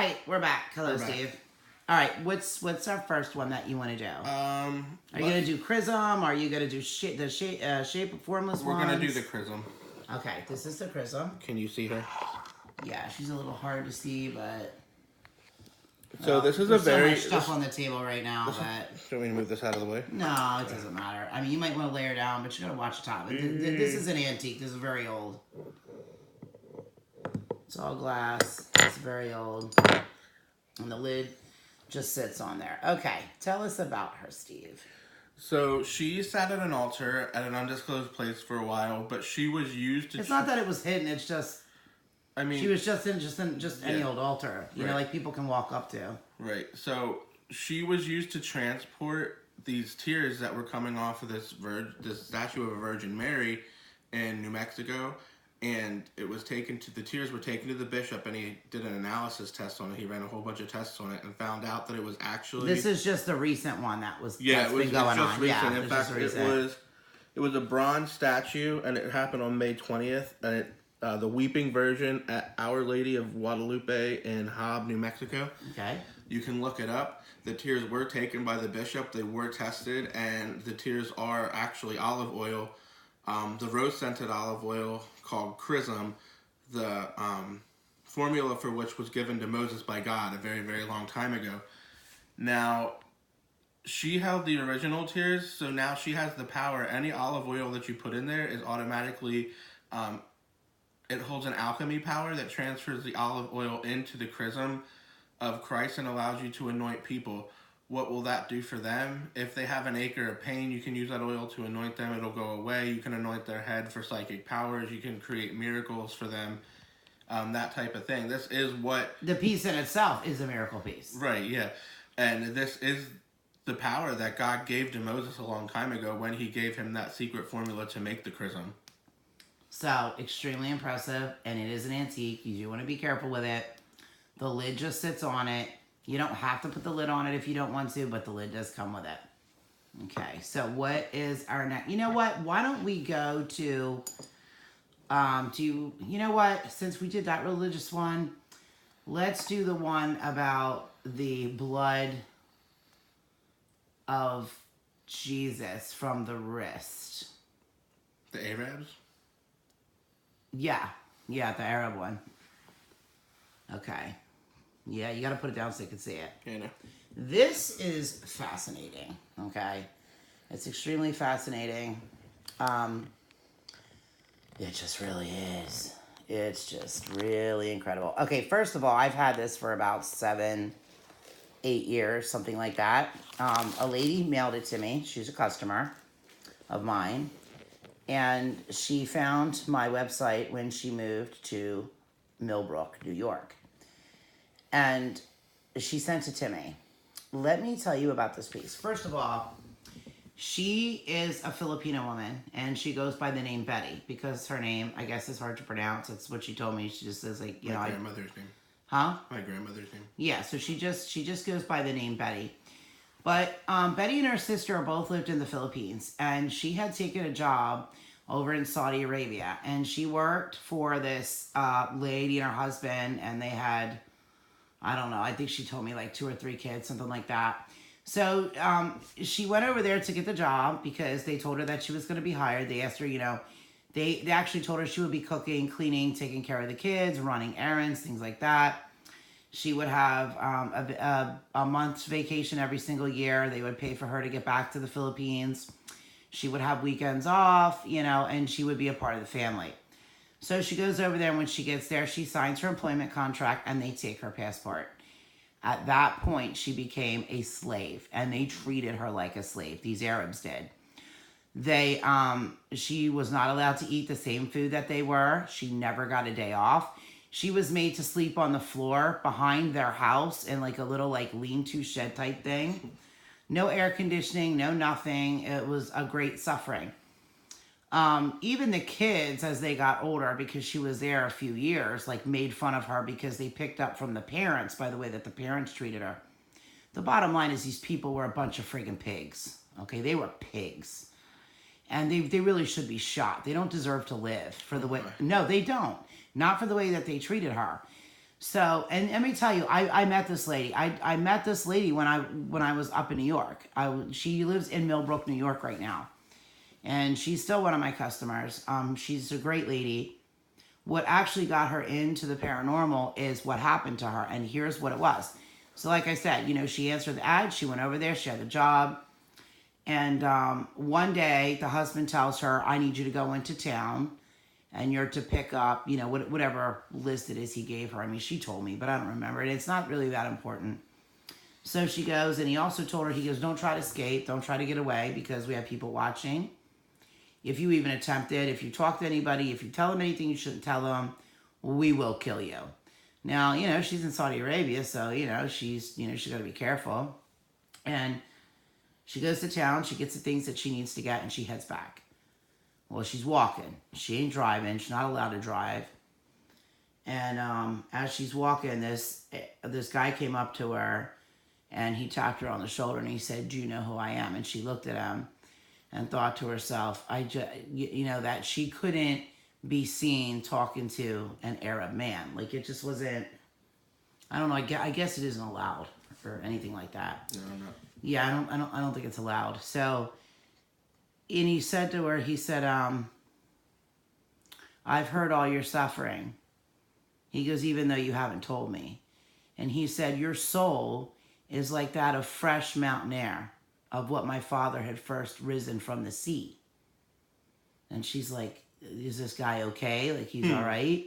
right, we're back. Hello, Steve. All right, what's our first one that you want to do? Are you gonna do Chrism? Are you gonna do the shape of formless We're ones? gonna do the Chrism. Okay, this is the Chrism. Can you see her? Yeah, she's a little hard to see, but so this is a very so much stuff on the table right now. But do you want me to move this out of the way? No, it doesn't matter. I mean, you might want to lay her down, but you gotta watch the top. This is an antique. This is very old. It's all glass. It's very old, and the lid just sits on there. Okay, tell us about her, Steve. So she sat at an altar at an undisclosed place for a while, but she was used to. It's not that it was hidden. It's just. I mean, she was just in any old altar. You know, like people can walk up to. Right. So she was used to transport these tears that were coming off of this statue of a Virgin Mary in New Mexico. And it was the tears were taken to the bishop, and he did an analysis test on it. He ran a whole bunch of tests on it and found out that it was actually... This is just the recent one that's been going on. Recent. Yeah, in fact, it was a bronze statue, and it happened on May 20th, and the Weeping Virgin at Our Lady of Guadalupe in Hobb, New Mexico. Okay. You can look it up. The tears were taken by the bishop. They were tested, and the tears are actually olive oil. The rose-scented olive oil called Chrism, the formula for which was given to Moses by God a very, very long time ago. Now, she held the original tears, so now she has the power. Any olive oil that you put in there is automatically, it holds an alchemy power that transfers the olive oil into the Chrism of Christ and allows you to anoint people. What will that do for them? If they have an ache or a pain, you can use that oil to anoint them. It'll go away. You can anoint their head for psychic powers. You can create miracles for them, that type of thing. This is what... The piece in itself is a miracle piece. Right, yeah. And this is the power that God gave to Moses a long time ago when he gave him that secret formula to make the Chrism. So, extremely impressive, and it is an antique. You do want to be careful with it. The lid just sits on it. You don't have to put the lid on it if you don't want to, but the lid does come with it. Okay, so what is our next? You know what? Why don't we go to, you know what? Since we did that religious one, let's do the one about the blood of Jesus from the wrist. The Arabs? Yeah, the Arab one. Okay. Yeah, you got to put it down so you can see it. Yeah, no. This is fascinating, okay? It's extremely fascinating. It just really is. It's just really incredible. Okay, first of all, I've had this for about 7-8 years, something like that. A lady mailed it to me. She's a customer of mine. And she found my website when she moved to Millbrook, New York. And she sent it to me. Let me tell you about this piece. First of all, she is a Filipino woman, and she goes by the name Betty, because her name, I guess, is hard to pronounce. That's what she told me. She just says, like, you know... My grandmother's name. Huh? My grandmother's name. Yeah, so she just goes by the name Betty. But Betty and her sister both lived in the Philippines, and she had taken a job over in Saudi Arabia, and she worked for this lady and her husband, and they had... I don't know. I think she told me like 2 or 3 kids, something like that. So she went over there to get the job because they told her that she was going to be hired. They asked her, you know, they actually told her she would be cooking, cleaning, taking care of the kids, running errands, things like that. She would have a month's vacation every single year. They would pay for her to get back to the Philippines. She would have weekends off, you know, and she would be a part of the family. So she goes over there, and when she gets there, she signs her employment contract, and they take her passport. At that point, she became a slave, and they treated her like a slave. These Arabs did. She was not allowed to eat the same food that they were. She never got a day off. She was made to sleep on the floor behind their house in like a little like lean-to shed type thing. No air conditioning, no nothing. It was a great suffering. Even the kids, as they got older, because she was there a few years, like made fun of her because they picked up from the parents by the way that the parents treated her. The bottom line is these people were a bunch of friggin' pigs. Okay, they were pigs. And they really should be shot. They don't deserve to live for the way... No, they don't. Not for the way that they treated her. So, and let me tell you, I met this lady. I met this lady when I was up in New York. She lives in Millbrook, New York right now. And she's still one of my customers. She's a great lady. What actually got her into the paranormal is what happened to her. And here's what it was. So like I said, she answered the ad. She went over there. She had the job. And one day the husband tells her, I need you to go into town and you're to pick up, whatever list it is he gave her. I mean, she told me, but I don't remember it. It's not really that important. So she goes, and he also told her, he goes, don't try to escape. Don't try to get away because we have people watching. If you even attempt it, if you talk to anybody, if you tell them anything you shouldn't tell them, we will kill you. Now, she's in Saudi Arabia, so, she's got to be careful. And she goes to town, she gets the things that she needs to get, and she heads back. Well, she's walking. She ain't driving. She's not allowed to drive. And as she's walking, this guy came up to her, and he tapped her on the shoulder, and he said, do you know who I am? And she looked at him and thought to herself, that she couldn't be seen talking to an Arab man. Like, it just wasn't, I don't know, I guess it isn't allowed or anything like that. No, no. Yeah, I don't think it's allowed. So, and he said to her, I've heard all your suffering. He goes, even though you haven't told me. And he said, your soul is like that of fresh mountain air, of what my father had first risen from the sea. And she's like, is this guy okay? Like, he's all right?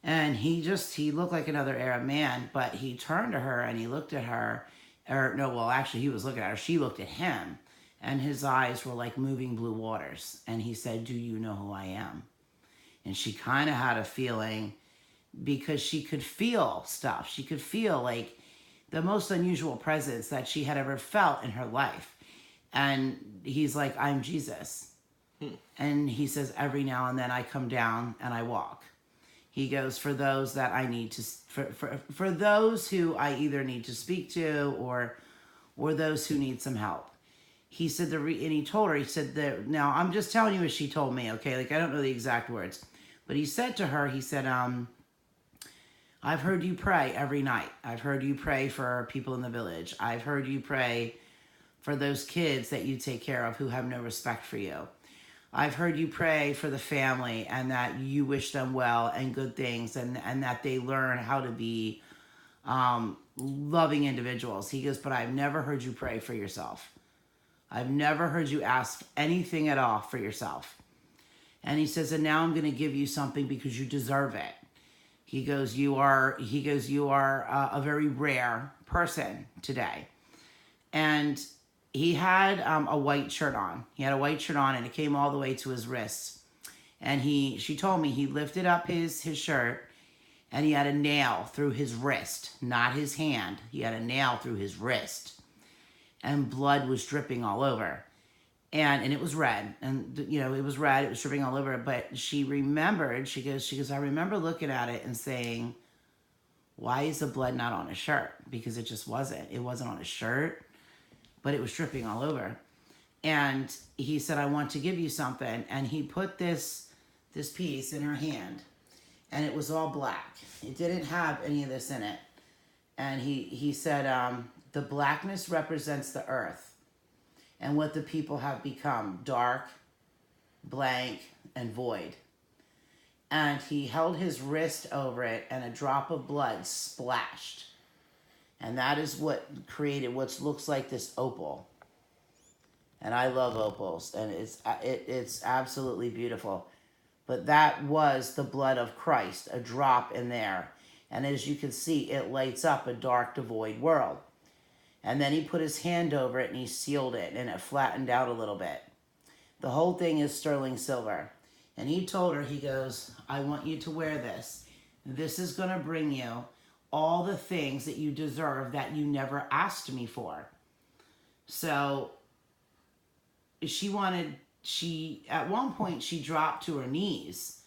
And he looked like another Arab man, but he turned to her and he looked at her. Or, no, well, actually, he was looking at her. She looked at him. And his eyes were like moving blue waters. And he said, do you know who I am? And she kind of had a feeling, because she could feel stuff. She could feel like the most unusual presence that she had ever felt in her life. And he's like, I'm Jesus. And he says, every now and then I come down and I walk. He goes, for those that I need to, for those who I either need to speak to or those who need some help. He said, and he told her, he said that, now I'm just telling you as she told me, okay? Like, I don't know the exact words. But he said to her, he said, I've heard you pray every night. I've heard you pray for people in the village. I've heard you pray for those kids that you take care of who have no respect for you. I've heard you pray for the family and that you wish them well and good things and that they learn how to be loving individuals. He goes, but I've never heard you pray for yourself. I've never heard you ask anything at all for yourself. And he says, and now I'm going to give you something because you deserve it. He goes, you are a very rare person today. And he had a white shirt on. He had a white shirt on and it came all the way to his wrists. And she told me he lifted up his shirt and he had a nail through his wrist, not his hand. He had a nail through his wrist. And blood was dripping all over. And it was red. And, it was red. It was dripping all over. But she remembered, she goes, I remember looking at it and saying, why is the blood not on his shirt? Because it just wasn't. It wasn't on his shirt, but it was dripping all over. And he said, I want to give you something. And he put this piece in her hand. And it was all black. It didn't have any of this in it. And he said, the blackness represents the earth and what the people have become, dark, blank, and void. And he held his wrist over it and a drop of blood splashed. And that is what created what looks like this opal. And I love opals, and it's absolutely beautiful. But that was the blood of Christ, a drop in there. And as you can see, it lights up a dark, devoid world. And then he put his hand over it and he sealed it and it flattened out a little bit. The whole thing is sterling silver. And he told her, he goes, I want you to wear this. This is going to bring you all the things that you deserve that you never asked me for. So at one point she dropped to her knees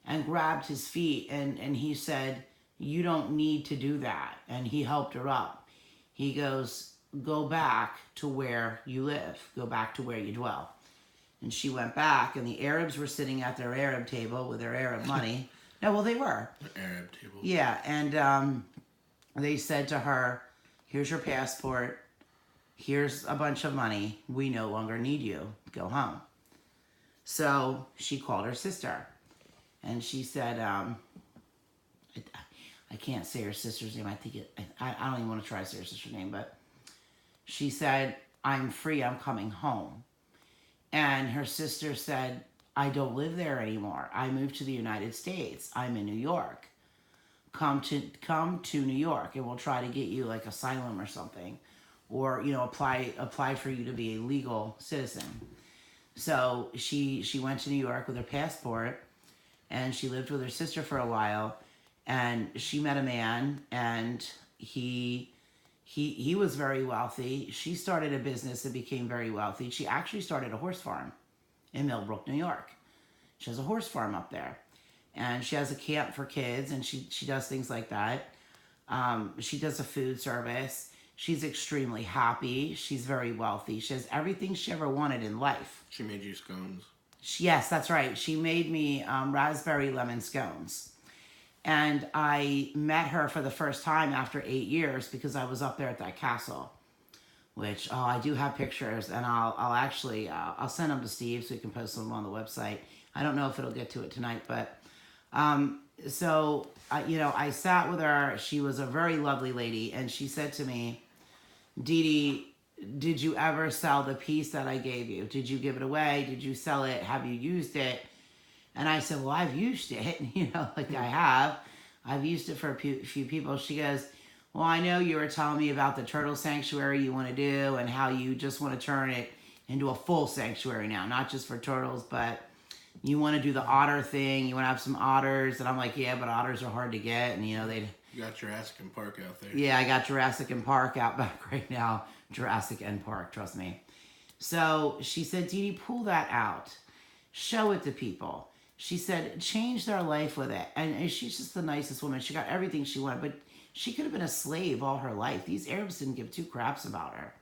and grabbed his feet and he said, you don't need to do that. And he helped her up. He goes, go back to where you live. Go back to where you dwell. And she went back, and the Arabs were sitting at their Arab table with their Arab money. No, well, they were. The Arab table. Yeah, and they said to her, "Here's your passport. Here's a bunch of money. We no longer need you. Go home." So she called her sister, and she said, I can't say her sister's name. I think I don't even want to try to say her sister's name, but she said, "I'm free. I'm coming home." And her sister said, "I don't live there anymore. I moved to the United States. I'm in New York. Come to New York, and we'll try to get you like asylum or something, or apply for you to be a legal citizen." So she went to New York with her passport, and she lived with her sister for a while, and she met a man, and he was very wealthy. She started a business and became very wealthy. She actually started a horse farm in Millbrook, New York. She has a horse farm up there, and she has a camp for kids, and she does things like that. She does a food service. She's extremely happy. She's very wealthy. She has everything she ever wanted in life. She made you scones. Yes, that's right. She made me raspberry lemon scones. And I met her for the first time after 8 years because I was up there at that castle, which, I do have pictures, and I'll actually, I'll send them to Steve so he can post them on the website. I don't know if it'll get to it tonight, but, so, I sat with her. She was a very lovely lady, and she said to me, "Dee Dee, did you ever sell the piece that I gave you? Did you give it away? Did you sell it? Have you used it?" And I said, "Well, I've used it, like I have. I've used it for a few people." She goes, "Well, I know you were telling me about the turtle sanctuary you want to do and how you just want to turn it into a full sanctuary now, not just for turtles, but you want to do the otter thing. You want to have some otters." And I'm like, "Yeah, but otters are hard to get." And, they... You got Jurassic Park out there. Yeah, I got Jurassic Park out back right now. Jurassic Park, trust me. So she said, "Dee Dee, pull that out. Show it to people." She said, "Change their life with it." And she's just the nicest woman. She got everything she wanted, but she could have been a slave all her life. These Arabs didn't give two craps about her.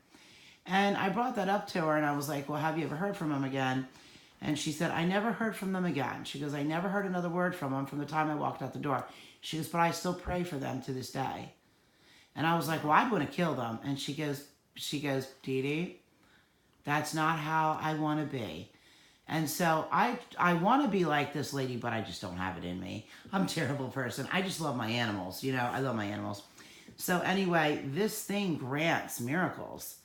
And I brought that up to her, and I was like, "Well, have you ever heard from them again?" And she said, "I never heard from them again." She goes, "I never heard another word from them from the time I walked out the door." She goes, "But I still pray for them to this day." And I was like, "Well, I'd want to kill them." And she goes, "Dee Dee, that's not how I want to be." And so I want to be like this lady, but I just don't have it in me. I'm a terrible person. I just love my animals. I love my animals. So anyway, this thing grants miracles,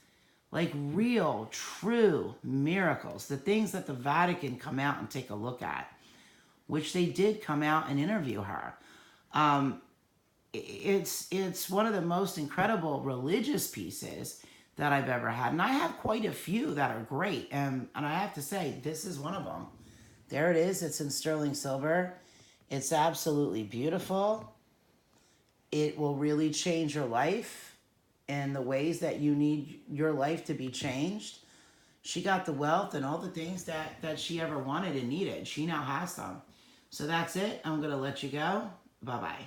like real, true miracles, the things that the Vatican come out and take a look at, which they did come out and interview her. It's one of the most incredible religious pieces that I've ever had. And I have quite a few that are great. And I have to say, this is one of them. There it is. It's in sterling silver. It's absolutely beautiful. It will really change your life in the ways that you need your life to be changed. She got the wealth and all the things that she ever wanted and needed. She now has them. So that's it. I'm going to let you go. Bye-bye.